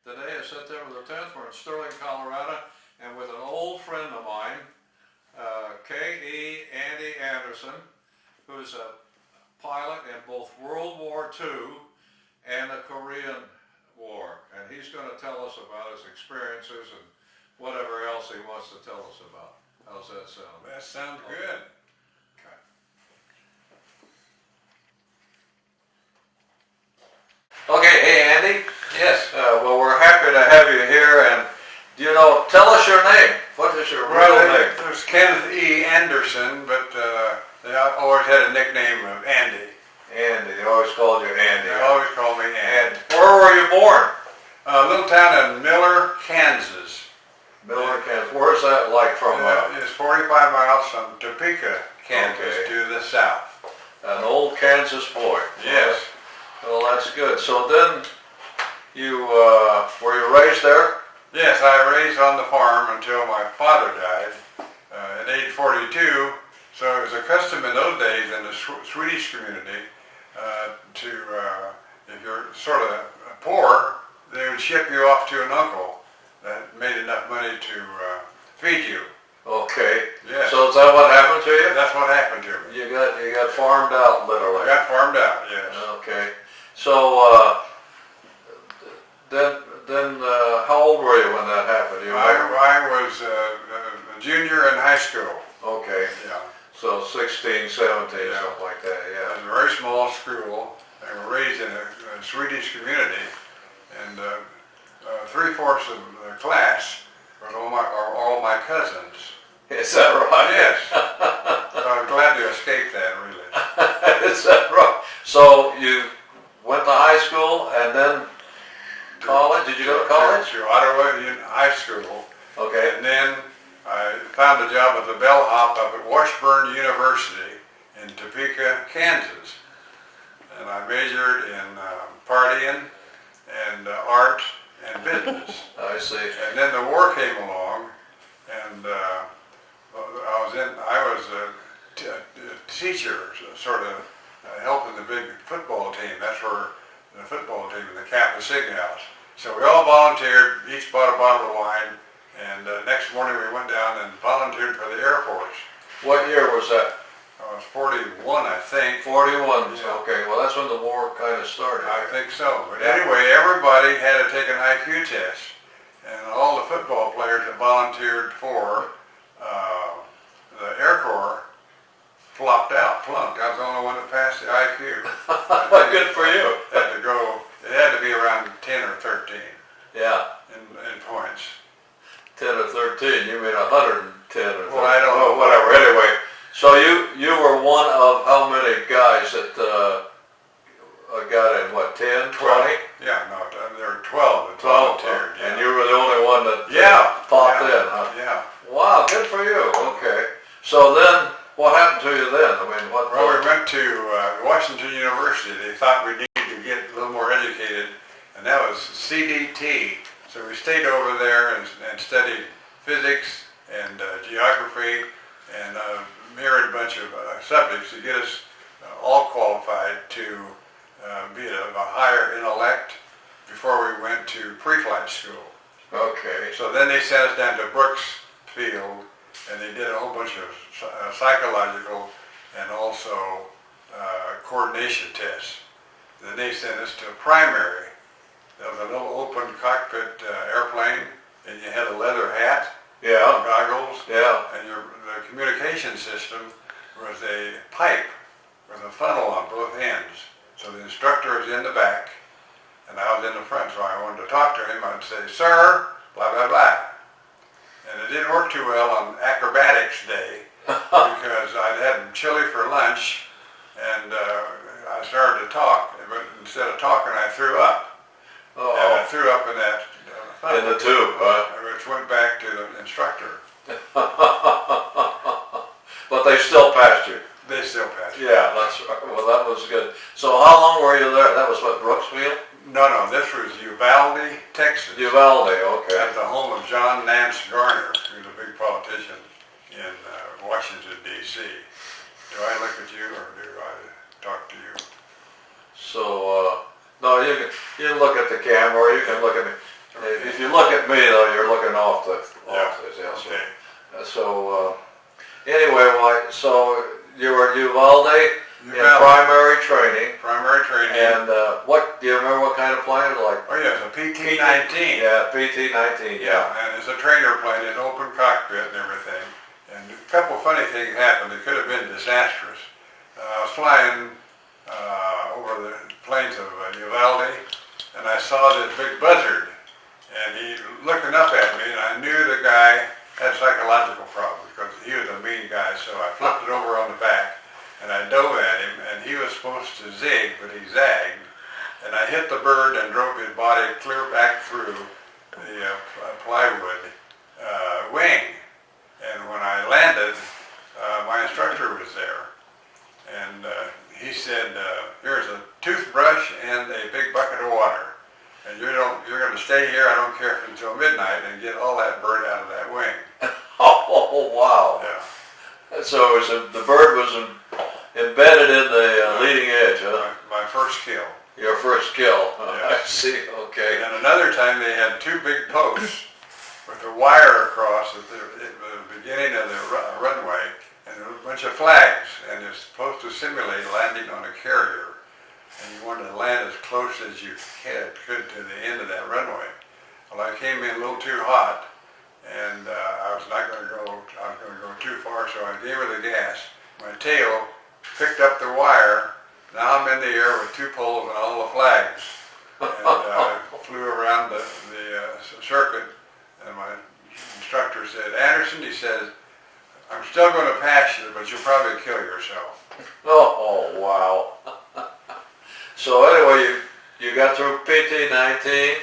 Today is September the 10th. We're in Sterling, Colorado, and with an old friend of mine, K.E. Andy Anderson, who's a pilot in both World War II and the Korean War. And he's going to tell us about his experiences and whatever else he wants to tell us about. How's that sound? That sounds good. Okay, hey Andy. Yes. Well, we're happy to have you here, and tell us your name. What is your real name? There's Kenneth E. Anderson, but they always had a nickname of Andy. Andy. They always called you Andy. They always called me Andy. And where were you born? A little town in Miller, Kansas. Miller, Kansas. Where's that like from? It's 45 miles from Topeka, Kansas, to the south. An old Kansas boy. Yes. Well, that's good. So then, were you raised there? Yes, I raised on the farm until my father died at age 42. So it was a custom in those days in the Swedish community if you're sort of poor, they would ship you off to an uncle that made enough money to feed you. Okay. Yes. So is that what happened to you? That's what happened to me. You got farmed out, literally. I got farmed out, yes. Okay. So then how old were you when that happened? I was a junior in high school. Okay. Yeah. So 16, 17, something like that, yeah. It was a very small school. They were raised in a Swedish community, and 3/4 of the class was all my cousins. Is that right? Yes. So I'm glad to escape that, really. Is that right? So you went to high school and then college? Did you go to college? To Ottawa High School. Okay. And then I found a job at the bellhop up at Washburn University in Topeka, Kansas. And I majored in partying and art and business. I see. And then the war came along, and I was a teacher, sort of helping the big football team. That's where the football team in the Kappa Sig House. So we all volunteered, each bought a bottle of wine, and next morning we went down and volunteered for the Air Force. What year was that? I was 41, I think. 41, Yeah. Okay. Well, that's when the war kind of started. I think so. But anyway, everybody had to take an IQ test. And all the football players that volunteered for the Air Corps flunked. I was the only one that passed the IQ. Good for you. It had to be around 10 or 13 Yeah. in points. 10 or 13. You mean 110 or 13. Well, I don't know. Whatever. Anyway, so you were one of how many guys that got in, what, 10, 20? Yeah, no, there were 12 that 12. volunteered. Yeah. And you were the only one that popped in, huh? Yeah. Wow, good for you. Okay. So then, what happened to you then? I mean, Well, we went to Washington University. They thought we needed to get a little more educated, and that was CDT. So we stayed over there and studied physics and geography and mirrored a bunch of subjects to get us all qualified to be of a higher intellect before we went to pre-flight school. Okay. So then they sent us down to Brooksfield, and they did a whole bunch of psychological and also coordination tests. Then they sent us to primary. There was a little open cockpit airplane, and you had a leather hat, goggles, and the communication system was a pipe with a funnel on both ends. So the instructor was in the back, and I was in the front, so I wanted to talk to him. I'd say, "Sir, blah, blah, blah." And it didn't work too well on acrobatics day because I'd had chili for lunch, and I started to talk, but instead of talking, I threw up. Oh. And I threw up in that funnel, In the tube, huh? which went back to the instructor. But they still passed you. They still passed. Yeah, that's right. Well, that was good. So how long were you there? That was what, Brooksfield? No, this was Uvalde, Texas. Uvalde, okay. That's the home of John Nance Garner, who's a big politician in Washington, D.C. Do I look at you, or do I talk to you? So, no, you can look at the camera, or you can look at me. If you look at me though, you're looking off the, Yeah, yeah, so. okay. Anyway, so you were at Uvalde in primary training, Primary training. and what, do you remember what kind of plane? Like, Oh yeah, it's a PT-19. yeah, PT-19, Yeah, and it's a trainer plane, an open cockpit and everything. And a couple funny things happened. It could have been disastrous. I was flying over the plains of Uvalde, and I saw this big buzzard. And he looking up at me, and I knew the guy had psychological problems because he was a mean guy. So I flipped it over on the back, and I dove at him, and he was supposed to zig, but he zagged. And I hit the bird and drove his body clear back through the plywood wing. And when I landed, my instructor was there. And he said, here's a toothbrush and a big bucket of water. And you're going to stay here, I don't care if until midnight, and get all that bird out of that wing. Oh, wow. Yeah. So the bird was embedded in the leading edge, huh? My first kill. Your first kill. Yes. I see, okay. And another time they had two big posts with a wire across at the beginning of the runway and a bunch of flags, and it's supposed to simulate landing on a carrier. And you wanted to land as close as you could to the end of that runway. Well, I came in a little too hot, and I was going to go too far, so I gave her the gas. My tail picked up the wire. Now I'm in the air with two poles and all the flags. And I flew around the circuit, and my instructor said, Anderson, he says, I'm still going to pass you, but you'll probably kill yourself. Oh, wow. So anyway, you got through PT-19,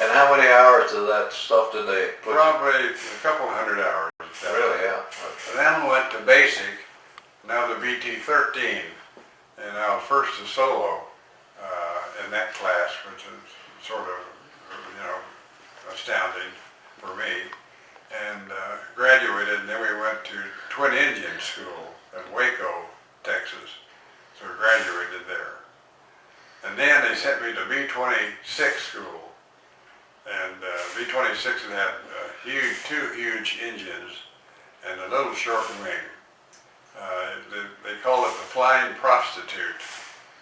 and how many hours of that stuff did they put? Probably a couple hundred hours. Really, yeah. Okay. Then I went to basic, now the BT-13, and I was first to solo in that class, which is sort of, astounding for me. And graduated, and then we went to twin engine school in Waco, Texas. So I graduated there. And then they sent me to B-26 school. And B-26 had two huge engines and a little short wing. They call it the flying prostitute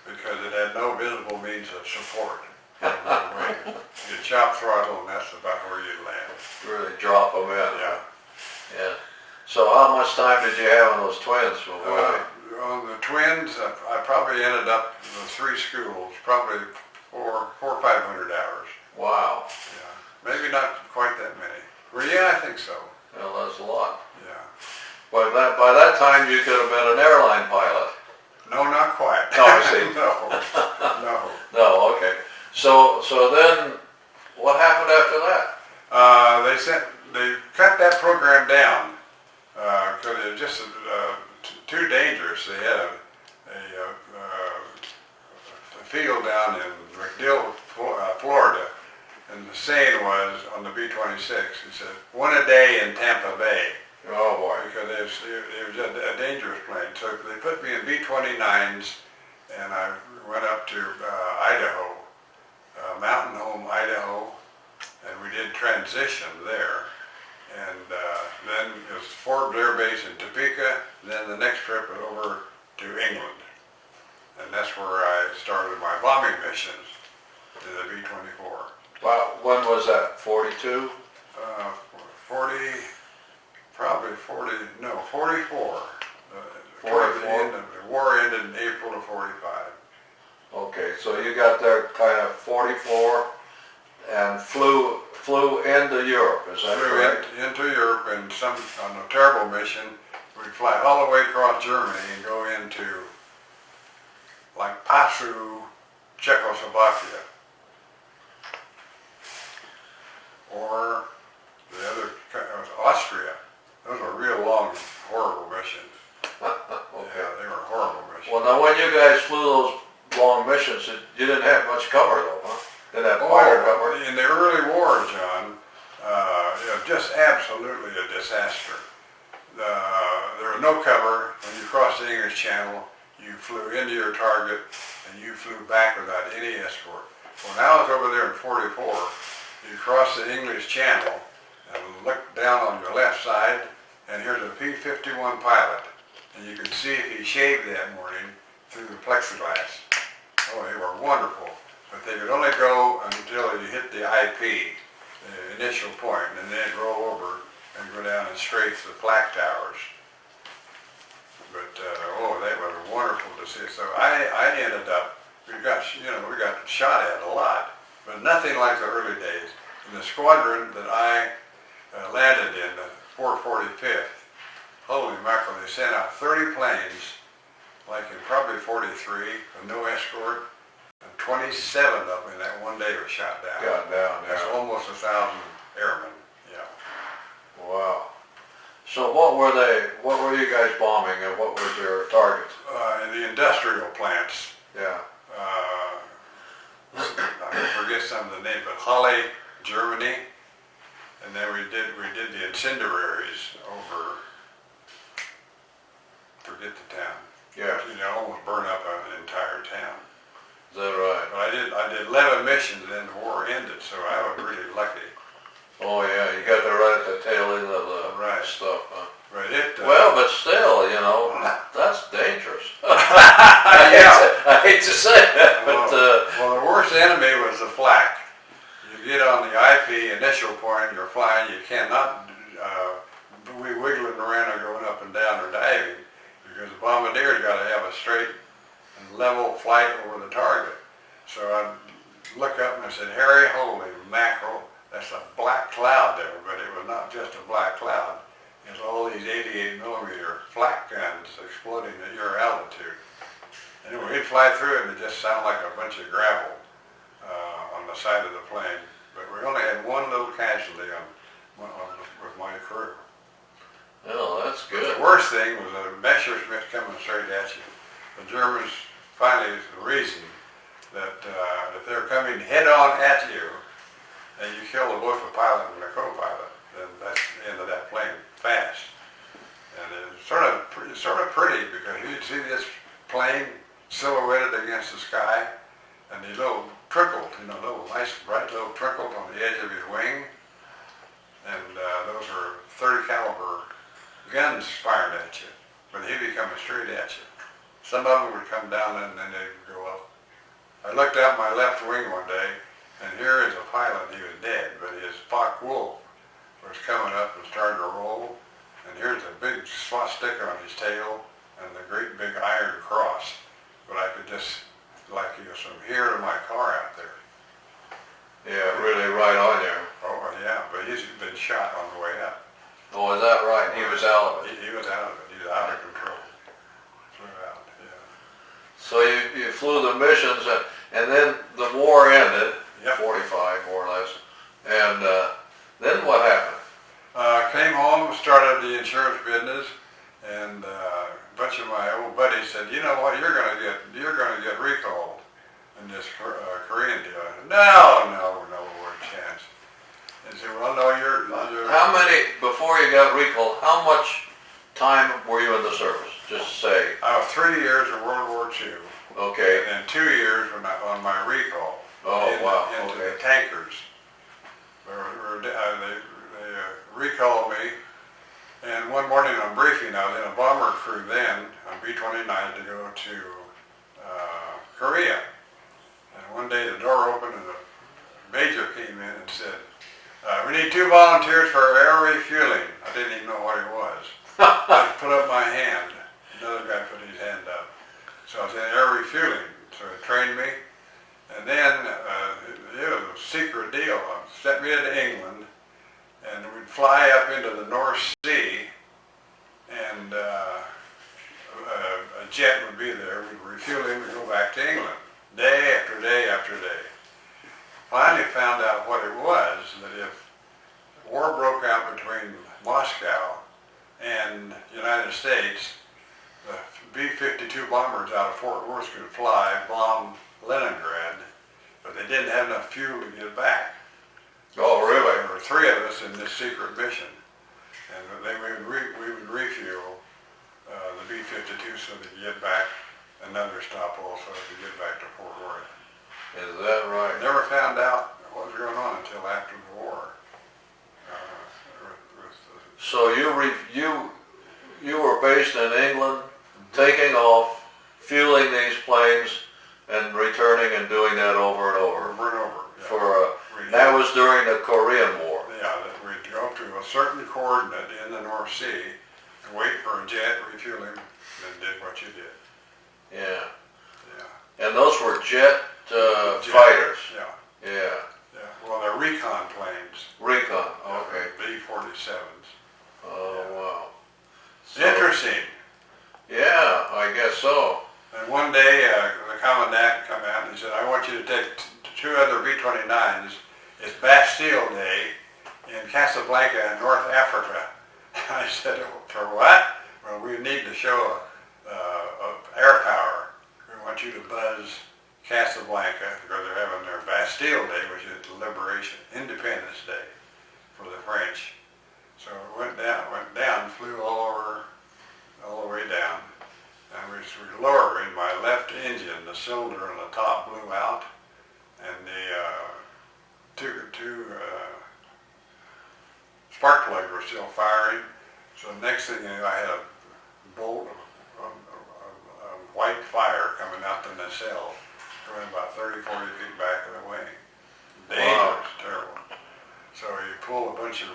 because it had no visible means of support. You chop throttle, and that's about where you land. Really drop them in. Yeah. Yeah. So how much time did you have on those twins? On the twins, I probably ended up in the three schools, probably four or 500 hours. Wow. Yeah. Maybe not quite that many. Well, yeah, I think so. Well, that's a lot. Yeah. But by that time, you could have been an airline pilot. No, not quite. No, I see. No. No, okay. So then, what happened after that? They cut that program down because it was just too dangerous. They had a field down in MacDill, Florida, and the saying was on the B-26, it said, one a day in Tampa Bay. Oh boy. Because it was a dangerous plane. So they put me in B-29s, and I went up to Idaho, Mountain Home, Idaho, and we did transition there. And then it was Fort Blair Base in Topeka, and then the next trip was over to England. And that's where I started my bombing missions to the B-24. Wow, when was that, 42? 44. 44? The war ended in April of 45. Okay, so you got there kind of 44 and flew into Europe, is that correct? Flew into Europe, and on a terrible mission, we'd fly all the way across Germany and go into like Pasu, Czechoslovakia. Or the other, Austria. Those were real long, horrible missions. Okay. Yeah, they were horrible missions. Well, now when you guys flew those long missions, you didn't have much cover though, huh? Didn't have fire cover? In the early war, John, just absolutely a disaster. There was no cover. When you crossed the English Channel, you flew into your target and you flew back without any escort. When I was over there in 44, You cross the English Channel and look down on your left side, and here's a P-51 pilot. And you can see if he shaved that morning through the plexiglass. Oh, they were wonderful. But they could only go until you hit the IP, the initial point, and then they'd roll over and go down and strafe the flak towers. But, oh, that was wonderful to see. So I ended up, we got shot at a lot, but nothing like the early days. In the squadron that I landed in, the 445th, holy mackerel, they sent out 30 planes, like in probably 43, with no escort, and 27 of them in that one day were shot down. Got down, That's yeah. almost 1,000 airmen, yeah. Wow. So what were you guys bombing, and what was your targets? In the industrial plants, Yeah. I forget some of the names, but Halle, Germany, and then we did the incendiaries over, forget the town. Yeah. You know, almost burn up an entire town. Is that right? But I did 11 missions and then the war ended, so I was really lucky. Oh yeah, you got there right at the tail end of the Right. stuff, huh? But it, Well, but still, you know, that's dangerous. yeah. I hate to say that, but Well, the worst enemy was the flak. You get on the IP initial point, you're flying, you cannot be wiggling around or going up and down or diving, because the bombardier's got to have a straight and level flight over the target. So I'd look up and I said, Harry, holy mackerel, that's a black cloud there, but it was not just a black cloud. It was all these 88 millimeter flak guns exploding at your altitude. And we'd fly through it and it just sounded like a bunch of gravel on the side of the plane. But we only had one little casualty with my crew. oh, that's But good. the worst thing was a Messerschmitt coming straight at you. The Germans finally, the reason that if they're coming head on at you and you kill both the pilot and the co-pilot, then that's the end of that plane fast. And it's sort of pretty because you'd see this plane silhouetted against the sky and these little trickles, little nice bright little trickles on the edge of his wing. And those are 30 caliber guns firing at you, but he'd be coming straight at you. Some of them would come down and then they'd go up. I looked out my left wing one day, and here is a pilot. He was dead, but his Fox Wolf was coming up and starting to roll, and here's a big swastika on his tail and the great big iron cross. But I could just, like he was from here to my car out there. Yeah, really right on you. Oh, yeah, but he's been shot on the way up. Oh, is that right? He was out of it. He was out of it. He was out of control. Flew out, yeah. So you flew the missions, and then the war ended, Yep. 45 more or less, and then what happened? Came home, started the insurance business, and a bunch of my old buddies said, you know what, you're gonna get recalled in this Korean deal. No chance. And said, well, no, you're. How many, before you got recalled, how much time were you in the service? Just say. 3 years in World War II, Okay. and then 2 years on my recall. Oh, wow. Into Okay. the tankers. They recalled me, and one morning on briefing, I was in a bomber crew then, on B-29, to go to Korea. And one day the door opened and the major came in and said, we need 2 volunteers for air refueling. I didn't even know what it was. I put up my hand. Another guy put his hand up. So I said, air refueling. So it trained me. And then it was a secret deal. Sent me to England, and we'd fly up into the North Sea, and a jet would be there. We'd refuel him and go back to England, day after day after day. Finally found out what it was, that if war broke out between Moscow and the United States, the B-52 bombers out of Fort Worth could fly, bomb Leningrad, but they didn't have enough fuel to get back. Oh, really? There were 3 of us in this secret mission, and we would refuel the B-52 so they could get back another stop also to get back to Fort Worth. Is that right? Never found out what was going on until after the war. So you were based in England, taking off, fueling these planes, and returning and doing that over and over. Over and over. Yeah. For that was during the Korean War. Yeah, that we'd go to a certain coordinate in the North Sea and wait for a jet, refuel him, and then did what you did. Yeah. Yeah. And those were jet Jet, fighters. Yeah. Yeah. Yeah. Well, they're recon planes. Recon. Okay. B-47s. Oh Yeah. wow. So, Interesting. Yeah, I guess so. And one day, the commandant come out and he said, I want you to take two other B-29s. It's Bastille Day in Casablanca, in North Africa. I said, for what? Well, we need to show air power. We want you to buzz Casablanca because they're having their Bastille Day, which is Liberation, Independence Day for the French. So it went down, flew all the way down. And we were lowering my left engine, the cylinder on the top blew out, and the two spark plugs were still firing. So the next thing you knew, I had a bolt of white fire coming out the nacelle, going about 30, 40 feet back of the wing. Dangerous, terrible. So you pull a bunch of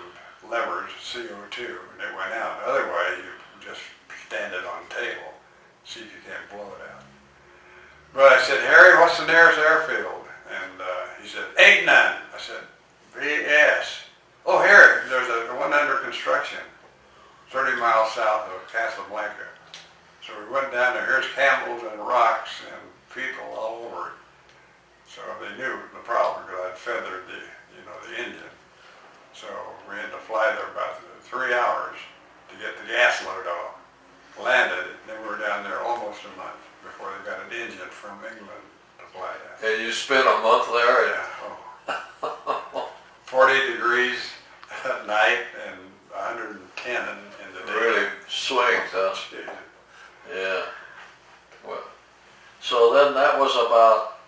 levers, CO2, and it went out. Otherwise, you just stand it on the table, see if you can't blow it out. But I said, Harry, what's the nearest airfield? And he said, ain't none. I said, BS. Oh, Harry, there's one under construction, 30 miles south of Casablanca. So we went down there, here's camels and rocks and people all over it. So they knew the problem because I'd feathered the engine. So we had to fly there about 3 hours to get the gas load off. Landed, then we were down there almost a month before they got an engine from England to fly down. And you spent a month there? Yeah. Oh. 40 degrees at night and 110 in the day. Really swings, huh? Jeez. Yeah. Well, so then that was about,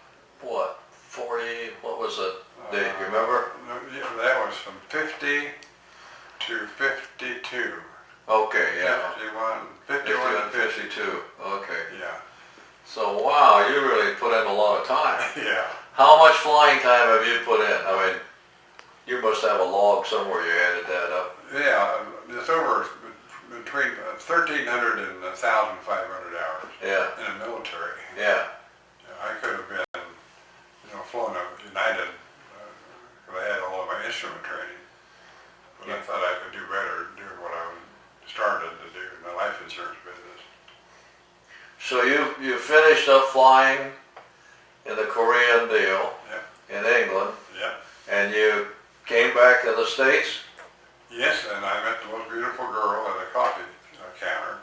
what, 40, what was it? Date, you remember? Yeah, that was from 50 to 52. Okay, yeah. 51 and 52. Okay. Yeah. So, wow, you really put in a lot of time. Yeah. How much flying time have you put in? I mean, you must have a log somewhere you added that up. Yeah, it's over between 1,300 and 1,500 hours. Yeah. In the military. Yeah. I could have been, flown a United, because I had all of my instrument training. But I thought I could do better doing what I started to do in the life insurance business. So you finished up flying in the Korean deal in England, and you came back to the States? Yes, and I met the most beautiful girl at a coffee counter,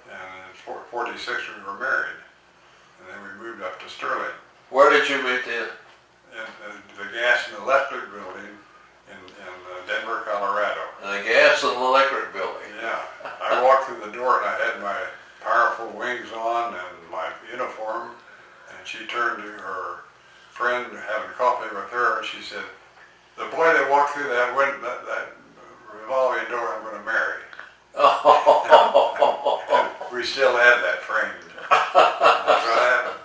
and in 46 we were married, and then we moved up to Sterling. Where did you meet the... In the gas and electric building in Denver, Colorado. The gas and electric building? Yeah. I walked through the door and I had my powerful wings on and my uniform, and she turned to her friend having coffee with her, and she said, the boy that walked through that revolving door I'm going to marry. And we still have that framed. That's what happened.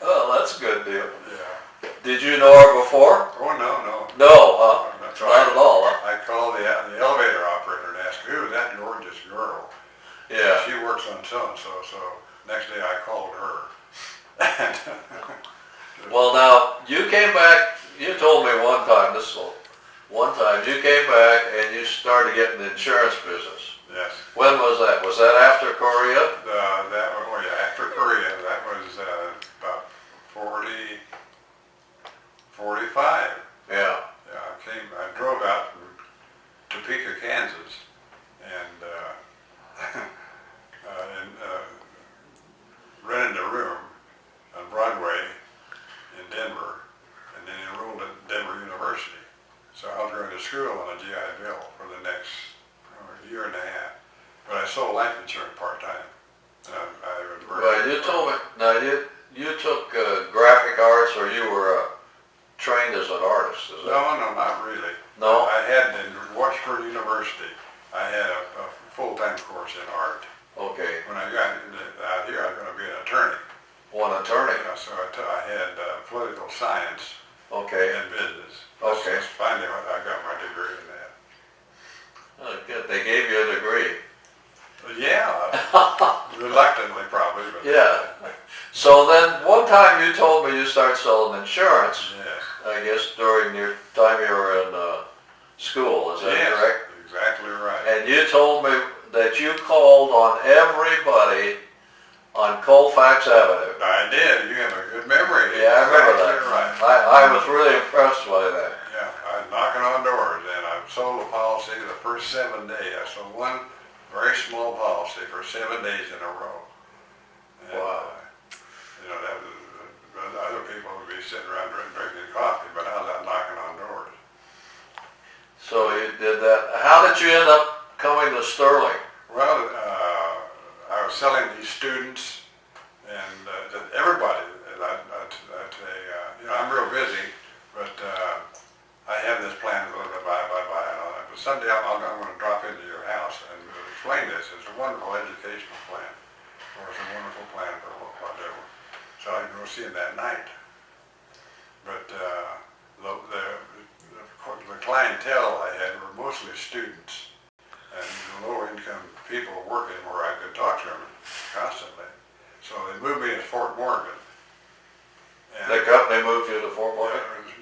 Oh, that's a good deal. Yeah. Did you know her before? Oh, no. No, huh? That's Not at all, huh? I called the elevator operator and asked, who is that gorgeous girl? Yeah. She works on so-and-so, so next day I called her. Well, now, you came back, you told me one time you came back and you started getting the insurance business. Yes. When was that? Was that after Korea? After Korea, that was about 45. Yeah. I drove out from Topeka, Kansas, and rented a room on Broadway in Denver, and then enrolled at Denver University. So I was going to school on a GI Bill for the next year and a half. But I sold life insurance part-time. Well, you told me, now you took graphic arts, or you were trained as an artist? Okay. When I got out here, I was going to be an attorney. One attorney. So I had political science Okay. and business. Okay. That's finally what I got my degree in that. Oh, good. They gave you a degree. But yeah, reluctantly probably. But Yeah. So then one time you told me you started selling insurance, Yes. I guess during your time you were in school, is that Yes, correct? exactly right. And you told me that you called on everybody on Colfax Avenue. I did. You have a good memory. Yeah, I remember that. Exactly right. I was really impressed by that. Yeah, I was knocking on doors, and I sold a policy the first 7 days. I sold one very small policy for 7 days in a row. And, Wow. That was, other people would be sitting around drinking coffee, but I was out knocking on doors. So you did that. How did you end up coming to Sterling? Well, I was selling these students and to everybody. I'd say, I'm real busy, but I have this plan to buy. But someday I'm going to drop into your house and explain this. It's a wonderful educational plan, or it's a wonderful plan for whatever. So I can go see him that night. But the clientele I had were mostly students and low-income people working where I could talk to them constantly. So they moved me to Fort Morgan. And The company moved you to Fort Morgan?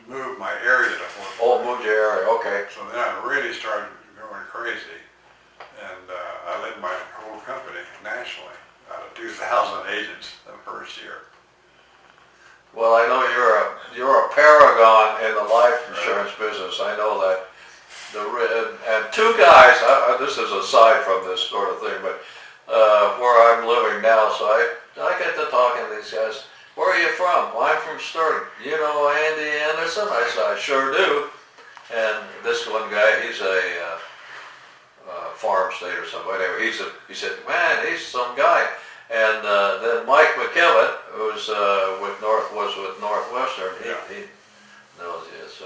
moved my area to Fort Oh, Morgan. moved your area, okay. So then I really started going crazy. And I led my whole company nationally, out of 2,000 agents the first year. Well, I know you're a paragon in the life insurance business. I know that. And two guys. This is aside from this sort of thing, but where I'm living now, so I get to talking to these guys. Where are you from? Well, I'm from Sterling. You know Andy Anderson? I said, I sure do. And this one guy, he's a farm state or something. Anyway, he said, man, he's some guy. And then Mike McKibben, who's was with Northwestern, he knows you. So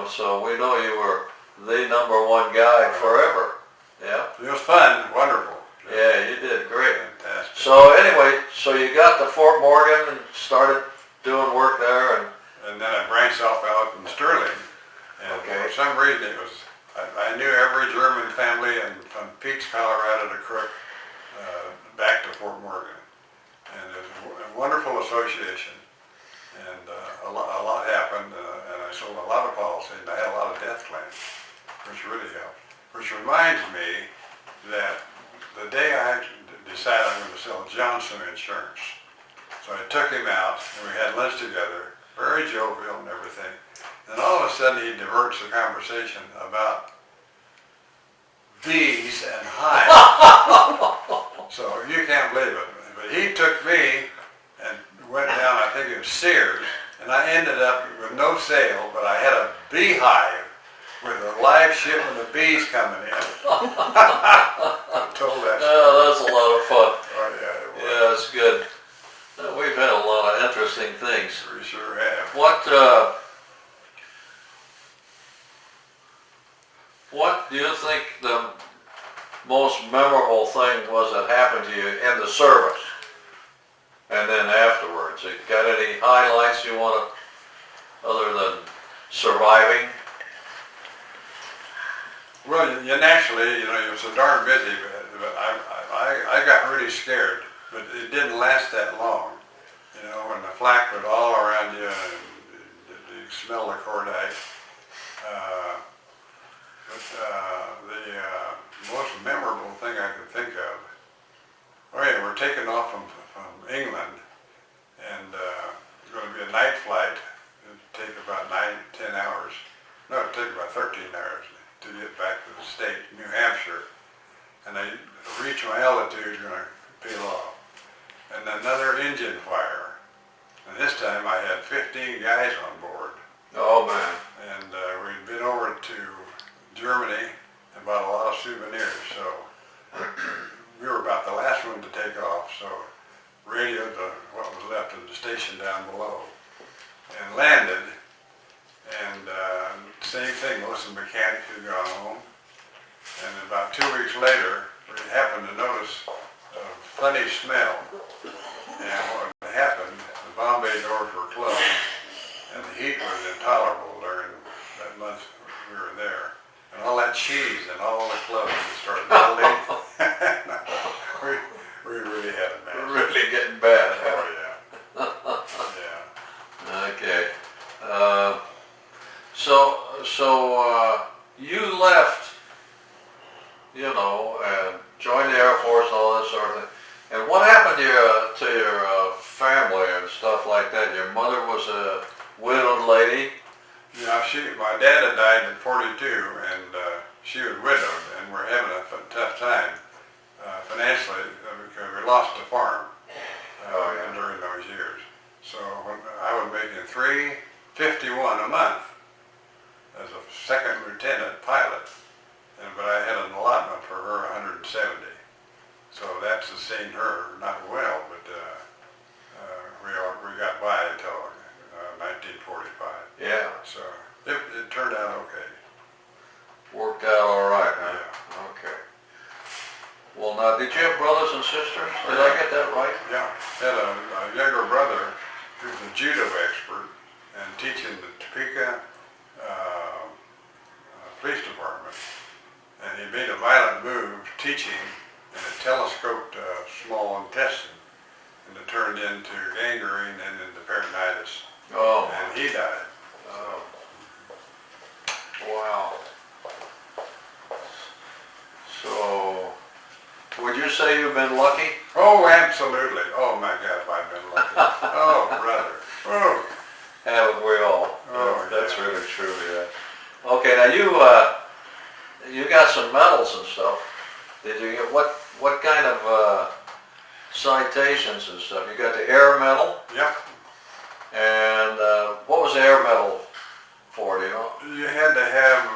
so we know you were the #1 guy forever. Yeah. It was fun, wonderful. Yeah, you did great. Fantastic. So anyway, so you got to Fort Morgan and started doing work there, And then I branched off out in Sterling. And Okay. for some reason it was, I knew every German family and from Peach, Colorado to Crook, back to Fort Morgan. And it was a wonderful association. And a lot happened, and I sold a lot of policies, and I had a lot of death claims, which really helped. Which reminds me that the day I decided I'm going to sell Johnson Insurance, so I took him out, and we had lunch together, very jovial and everything. Then all of a sudden he diverts the conversation about bees and hives. So you can't believe it. But he took me and went down, I think it was Sears, and I ended up with no sale, but I had a beehive with a live shipment of bees coming in. I told that story. Oh, that's a lot of fun. Oh, yeah, it was. Yeah, it's good. We've had a lot of interesting things. We sure have. What do you think the most memorable thing was that happened to you in the service? And then afterwards, you got any highlights you want to, other than surviving? Well, you naturally, you're so darn busy, but I got really scared, but it didn't last that long. When the flak was all around you and you smell the cordite. The most memorable thing I could think of, we're taking off from England, and it's going to be a night flight. It'll take about 9-10 hours. No, it'll take about 13 hours to get back to the state, New Hampshire. And I reach my altitude, going to peel off. And another engine fire. And this time I had 15 guys on board. Oh man. And we'd been over to Germany and bought a lot of souvenirs. So we were about the last one to take off. So radioed what was left of the station down below and landed. And same thing, most of the mechanics had gone home. And about 2 weeks later, we happened to notice a funny smell. And what happened, the Bombay doors were closed, and the heat was intolerable during that month we were there. And all that cheese and all the clothes started melting. we really had a mess. Really getting bad. Oh, yeah. Yeah. Okay. So you left, you know, and joined the Air Force and all that sort of thing. And what happened to your family and stuff like that? Your mother was a widowed lady. Yeah, my dad had died in 42, and she was widowed, and we're having a tough time financially because we lost the farm during those years. So when I was making $351 a month as a second lieutenant pilot, but I had an allotment for her 170. So that sustained her not well, but we got by until 1945. Yeah. So it turned out okay. Worked out all right, huh? Yeah. Okay. Well, now, did you have brothers and sisters? Did I get that right? Yeah. Had a younger brother who's a judo expert and teaching the Topeka police department. And he made a violent move teaching, and it telescoped small intestine, and it turned into gangrene and into peritonitis. Oh. And he died. Oh. Wow. So, would you say you've been lucky? Oh, absolutely. Oh, my God, have I been lucky. Oh, brother. Oh. Haven't we all? Oh, That's yeah. really true, yeah. Okay, now you got some medals and stuff. Did you get, what kind of citations and stuff? You got the Air Medal, Yep. and what was the Air Medal for, do you know? You had to have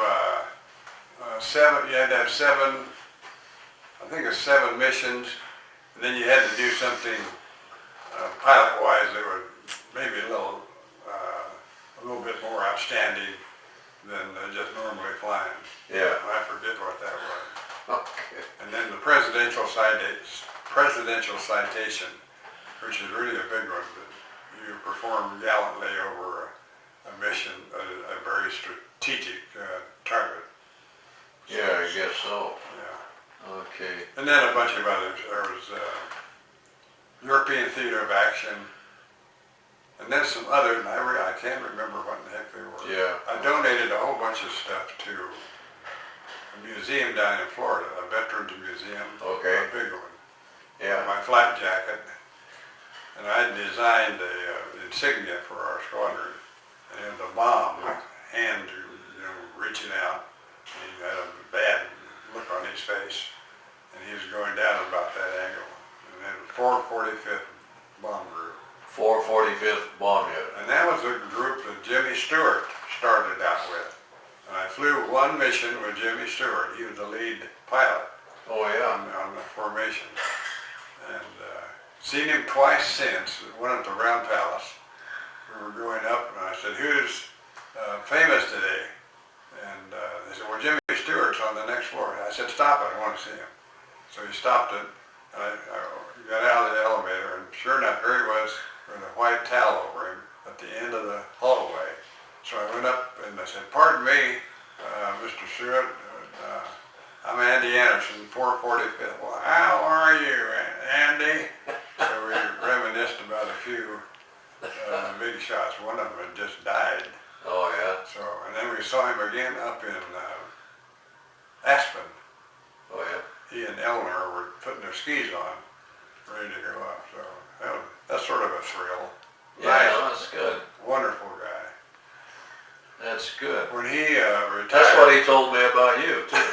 seven, I think it's 7 missions, and then you had to do something pilot-wise that would maybe a little bit more outstanding than just normally flying. Yeah. I forget what that was. Okay. And then the presidential citation, which is really a big one, but you performed gallantly over a mission, a very strategic target. Yeah, I guess so. Yeah. Okay. And then a bunch of others. There was European Theater of Action, and then some others, and I can't remember what in the heck they were. Yeah. I donated a whole bunch of stuff to a museum down in Florida, a veterans museum. Okay. A big one. Yeah. My flak jacket. And I designed the insignia for our squadron. And it was a bomb with hand, reaching out. And he had a bad look on his face. And he was going down about that angle. And then 445th Bomb Group. 445th Bomb Unit. And that was a group that Jimmy Stewart started out with. And I flew one mission with Jimmy Stewart. He was the lead pilot Oh, yeah. on the formation. And seen him twice since, one at the Brown Palace. We were going up, and I said, "Who's famous today?" And they said, "Well, Jimmy Stewart's on the next floor." And I said, "Stop it, I want to see him." So he stopped it, and I got out of the elevator, and sure enough, here he was with a white towel over him at the end of the hallway. So I went up and I said, "Pardon me, Mr. Stewart, I'm Andy Anderson, 445th. Well, how are you, Andy?" So we reminisced about a few big shots. One of them had just died. Oh, yeah. So, and then we saw him again up in Aspen. Oh, yeah. He and Eleanor were putting their skis on, ready to go up. So that's sort of a thrill. Yeah, Nice, that's good. wonderful guy. That's good. When he retired, That's what he told me about you, too.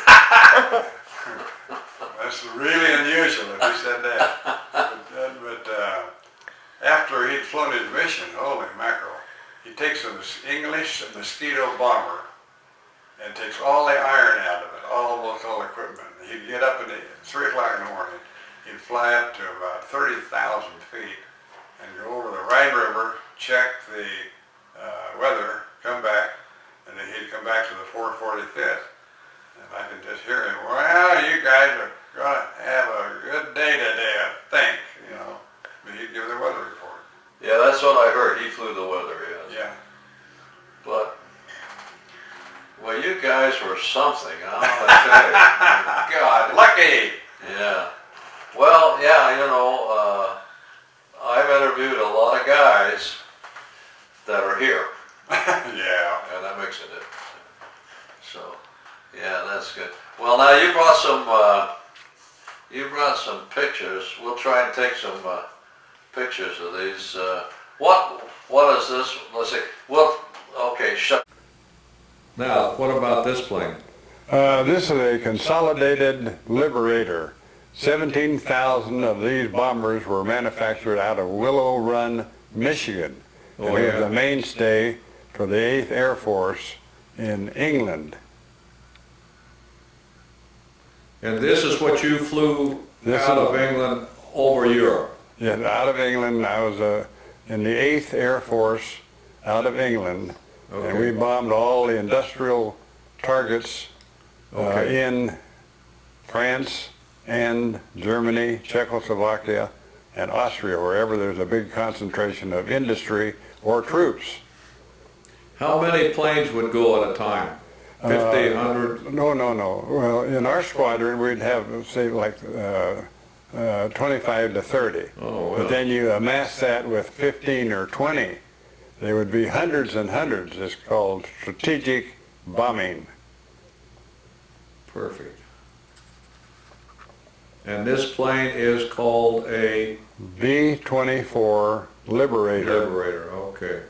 that's really unusual if he said that. But after he'd flown his mission, holy mackerel, he takes an English mosquito bomber and takes all the iron out of it, all equipment. He'd get up at 3 o'clock in the morning. He'd fly up to about 30,000 feet and go over the Rhine River, check the weather, come back, and then he'd come back to the 445th. And I could just hear him, "Well, you guys are gonna have a good day today, I think, you know. But he'd give the weather report. Yeah, that's what I heard. He flew the weather, yes. Yeah. But, well, you guys were something, I tell you. God. Lucky! Yeah. Well, yeah, you know, I've interviewed a lot of guys that are here, Yeah. and that makes a difference. So, yeah, that's good. Well, now you brought some pictures. We'll try and take some pictures of these. What is this? Let's see. Well, okay, shut. Now, what about this plane? This is a consolidated Liberator. 17,000 of these bombers were manufactured out of Willow Run, Michigan. Oh, And it yeah. was a mainstay for the 8th Air Force in England. And this is what you flew This out is- of England over Europe. Yeah, out of England. I was in the 8th Air Force out of England, and we Okay. bombed all the industrial targets Okay. in France and Germany, Czechoslovakia, and Austria, wherever there's a big concentration of industry or troops. How many planes would go at a time? 50, 100? No. Well, in our squadron, we'd have, say, like 25 to 30. Oh, well. But then you amass that with 15 or 20. There would be hundreds and hundreds. It's called strategic bombing. Perfect. And this plane is called a B-24 Liberator. Liberator, okay.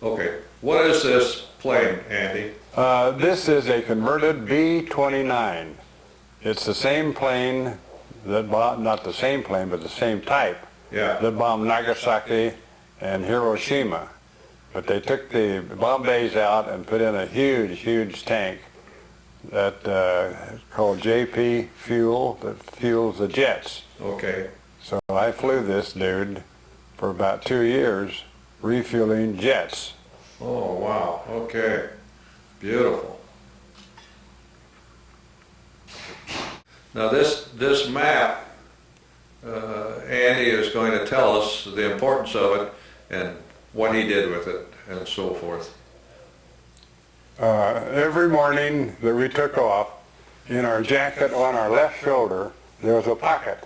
Okay, what is this plane, Andy? This is a converted B-29. It's the same plane that bombed, not the same plane, but the same type Yeah, that bombed Nagasaki and Hiroshima. But they took the bomb bays out and put in a huge tank that is called JP fuel that fuels the jets. okay. So I flew this dude for about 2 years refueling jets. Oh, wow, okay. Beautiful. Now this map, Andy is going to tell us the importance of it and what he did with it and so forth. Every morning that we took off, in our jacket on our left shoulder, there was a pocket.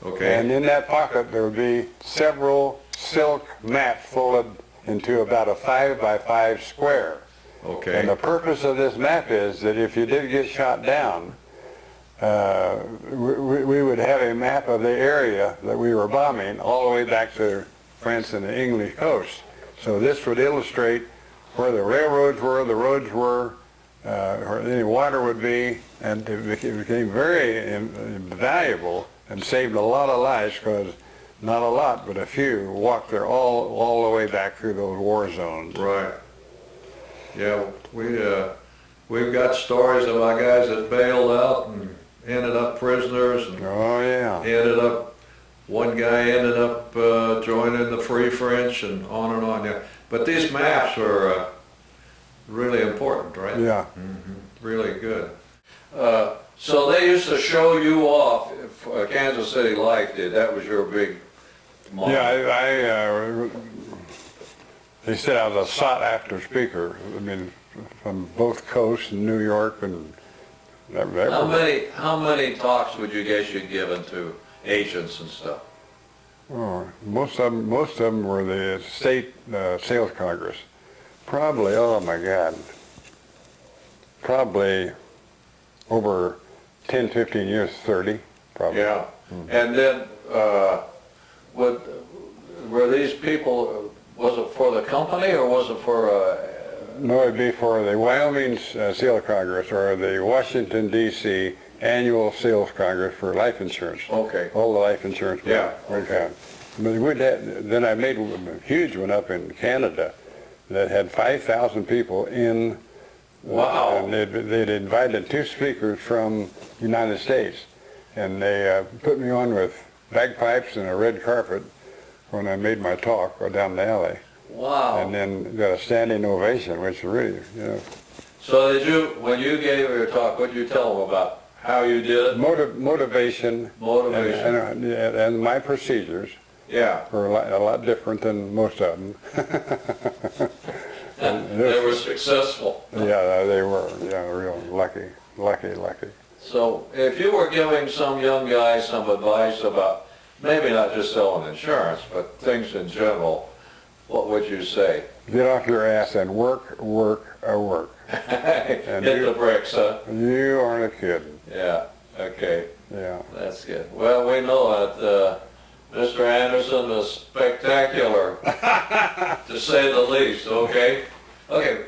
Okay, And in that pocket there would be several silk maps folded into about a 5 by 5 square. okay. And the purpose of this map is that if you did get shot down, we would have a map of the area that we were bombing all the way back to France and the English coast. So this would illustrate where the railroads were, the roads were, where any water would be, and it became very valuable and saved a lot of lives because not a lot, but a few walked there all the way back through those war zones. Right. Yeah, we've got stories about guys that bailed out and ended up prisoners, and Oh yeah. one guy ended up joining the Free French, and on. Yeah. But these maps are really important, right? Yeah. Really good. So they used to show you off. If Kansas City Life did. That was your big model. Yeah, they said I was a sought-after speaker. I mean, from both coasts, and New York, and How many talks would you guess you'd given to agents and stuff? Oh, most of them were the state sales congress. Probably, oh my God, probably over 10, 15 years, 30, probably. Yeah. And then were these people? Was it for the company or was it for? No, it'd be for the Wyoming Sales Congress or the Washington, D.C. Annual Sales Congress for life insurance. Okay. All the life insurance. Yeah, we'd have. But then I made a huge one up in Canada that had 5,000 people in. Wow. And they'd invited 2 speakers from the United States. And they put me on with bagpipes and a red carpet when I made my talk down the alley. Wow. And then got a standing ovation, which really, So when you gave your talk, what did you tell them about how you did it? Motivation. Motivation. And my procedures Yeah. were a lot different than most of them. And they were successful. Yeah, they were. Yeah, real lucky. So if you were giving some young guy some advice about maybe not just selling insurance, but things in general, what would you say? Get off your ass and work. Hit the bricks, huh? You aren't kidding. Yeah, okay. Yeah. That's good. Well, we know that Mr. Anderson is spectacular, to say the least, okay? Okay,